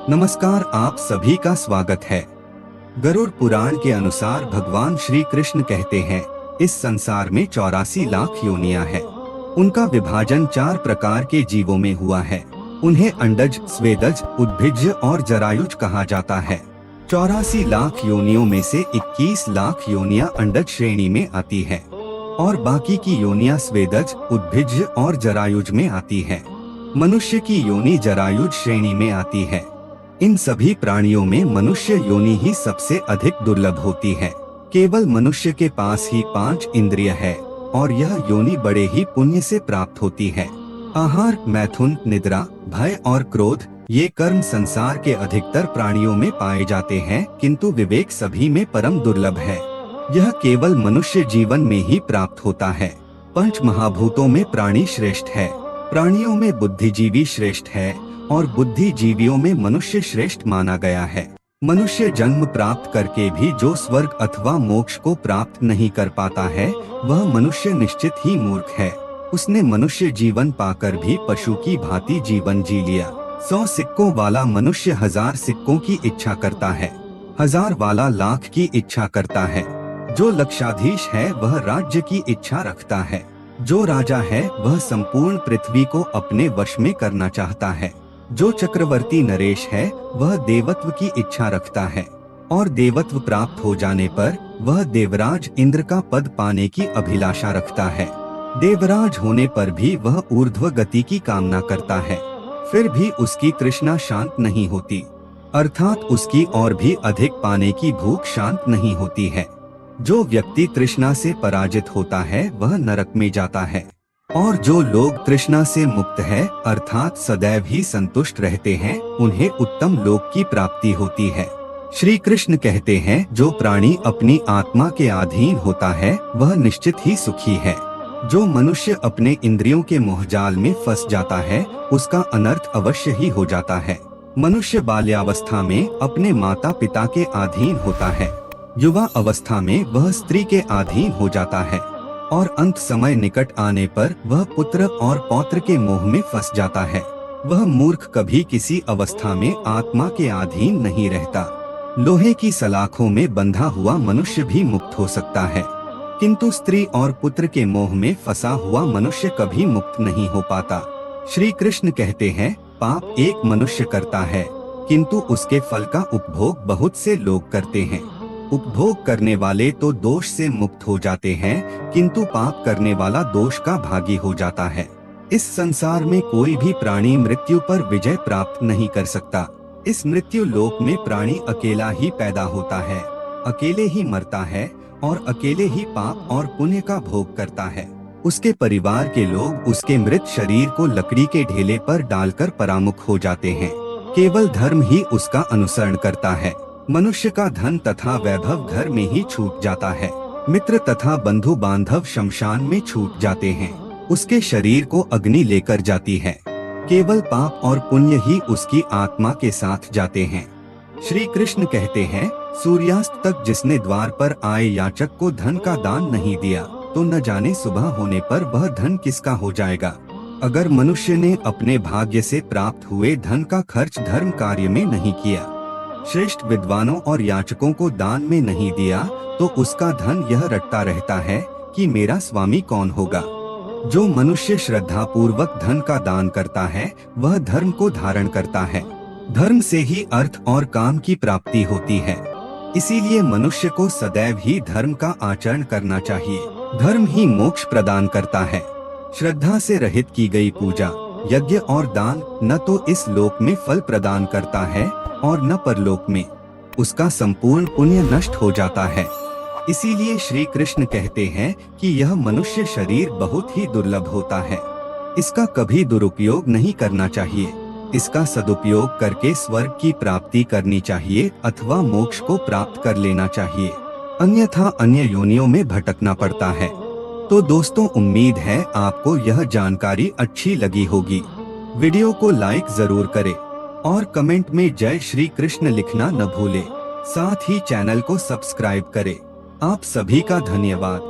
नमस्कार, आप सभी का स्वागत है। गरुड़ पुराण के अनुसार भगवान श्री कृष्ण कहते हैं, इस संसार में 84 लाख योनियां हैं। उनका विभाजन 4 प्रकार के जीवों में हुआ है। उन्हें अंडज, स्वेदज, उद्भिज्ज और जरायुज कहा जाता है। 84 लाख योनियों में से 21 लाख योनियां अंडज श्रेणी में आती है और बाकी की योनियां स्वेदज, उद्भिज्ज और जरायुज में आती है। मनुष्य की योनि जरायुज श्रेणी में आती है। इन सभी प्राणियों में मनुष्य योनि ही सबसे अधिक दुर्लभ होती है। केवल मनुष्य के पास ही 5 इंद्रिय है और यह योनि बड़े ही पुण्य से प्राप्त होती है। आहार, मैथुन, निद्रा, भय और क्रोध ये कर्म संसार के अधिकतर प्राणियों में पाए जाते हैं, किंतु विवेक सभी में परम दुर्लभ है। यह केवल मनुष्य जीवन में ही प्राप्त होता है। 5 महाभूतों में प्राणी श्रेष्ठ है। प्राणियों में बुद्धिजीवी श्रेष्ठ है और बुद्धिजीवियों में मनुष्य श्रेष्ठ माना गया है। मनुष्य जन्म प्राप्त करके भी जो स्वर्ग अथवा मोक्ष को प्राप्त नहीं कर पाता है, वह मनुष्य निश्चित ही मूर्ख है। उसने मनुष्य जीवन पाकर भी पशु की भांति जीवन जी लिया। 100 सिक्कों वाला मनुष्य 1000 सिक्कों की इच्छा करता है। 1000 वाला लाख की इच्छा करता है। जो लक्षाधीश है वह राज्य की इच्छा रखता है। जो राजा है वह संपूर्ण पृथ्वी को अपने वश में करना चाहता है। जो चक्रवर्ती नरेश है वह देवत्व की इच्छा रखता है और देवत्व प्राप्त हो जाने पर वह देवराज इंद्र का पद पाने की अभिलाषा रखता है। देवराज होने पर भी वह ऊर्ध्व गति की कामना करता है, फिर भी उसकी तृष्णा शांत नहीं होती, अर्थात उसकी और भी अधिक पाने की भूख शांत नहीं होती है। जो व्यक्ति तृष्णा से पराजित होता है वह नरक में जाता है और जो लोग तृष्णा से मुक्त है अर्थात सदैव ही संतुष्ट रहते हैं, उन्हें उत्तम लोक की प्राप्ति होती है। श्री कृष्ण कहते हैं, जो प्राणी अपनी आत्मा के अधीन होता है वह निश्चित ही सुखी है। जो मनुष्य अपने इंद्रियों के मोहजाल में फंस जाता है उसका अनर्थ अवश्य ही हो जाता है। मनुष्य बाल्यावस्था में अपने माता पिता के अधीन होता है, युवा अवस्था में वह स्त्री के अधीन हो जाता है और अंत समय निकट आने पर वह पुत्र और पौत्र के मोह में फंस जाता है। वह मूर्ख कभी किसी अवस्था में आत्मा के अधीन नहीं रहता। लोहे की सलाखों में बंधा हुआ मनुष्य भी मुक्त हो सकता है, किंतु स्त्री और पुत्र के मोह में फंसा हुआ मनुष्य कभी मुक्त नहीं हो पाता। श्री कृष्ण कहते हैं, पाप एक मनुष्य करता है किंतु उसके फल का उपभोग बहुत से लोग करते हैं। उपभोग करने वाले तो दोष से मुक्त हो जाते हैं, किंतु पाप करने वाला दोष का भागी हो जाता है। इस संसार में कोई भी प्राणी मृत्यु पर विजय प्राप्त नहीं कर सकता। इस मृत्यु लोक में प्राणी अकेला ही पैदा होता है, अकेले ही मरता है और अकेले ही पाप और पुण्य का भोग करता है। उसके परिवार के लोग उसके मृत शरीर को लकड़ी के ढेले पर डालकर परामुख हो जाते हैं। केवल धर्म ही उसका अनुसरण करता है। मनुष्य का धन तथा वैभव घर में ही छूट जाता है। मित्र तथा बंधु बांधव शमशान में छूट जाते हैं। उसके शरीर को अग्नि लेकर जाती है। केवल पाप और पुण्य ही उसकी आत्मा के साथ जाते हैं। श्री कृष्ण कहते हैं, सूर्यास्त तक जिसने द्वार पर आए याचक को धन का दान नहीं दिया तो न जाने सुबह होने पर वह धन किसका हो जाएगा। अगर मनुष्य ने अपने भाग्य से प्राप्त हुए धन का खर्च धर्म कार्य में नहीं किया, श्रेष्ठ विद्वानों और याचकों को दान में नहीं दिया, तो उसका धन यह रटता रहता है कि मेरा स्वामी कौन होगा। जो मनुष्य श्रद्धा पूर्वक धन का दान करता है वह धर्म को धारण करता है। धर्म से ही अर्थ और काम की प्राप्ति होती है। इसीलिए मनुष्य को सदैव ही धर्म का आचरण करना चाहिए। धर्म ही मोक्ष प्रदान करता है। श्रद्धा से रहित की गई पूजा, यज्ञ और दान न तो इस लोक में फल प्रदान करता है और न परलोक में। उसका संपूर्ण पुण्य नष्ट हो जाता है। इसीलिए श्री कृष्ण कहते हैं कि यह मनुष्य शरीर बहुत ही दुर्लभ होता है। इसका कभी दुरुपयोग नहीं करना चाहिए। इसका सदुपयोग करके स्वर्ग की प्राप्ति करनी चाहिए अथवा मोक्ष को प्राप्त कर लेना चाहिए, अन्यथा अन्य योनियों में भटकना पड़ता है। तो दोस्तों, उम्मीद है आपको यह जानकारी अच्छी लगी होगी। वीडियो को लाइक जरूर करें और कमेंट में जय श्री कृष्ण लिखना न भूलें। साथ ही चैनल को सब्सक्राइब करें। आप सभी का धन्यवाद।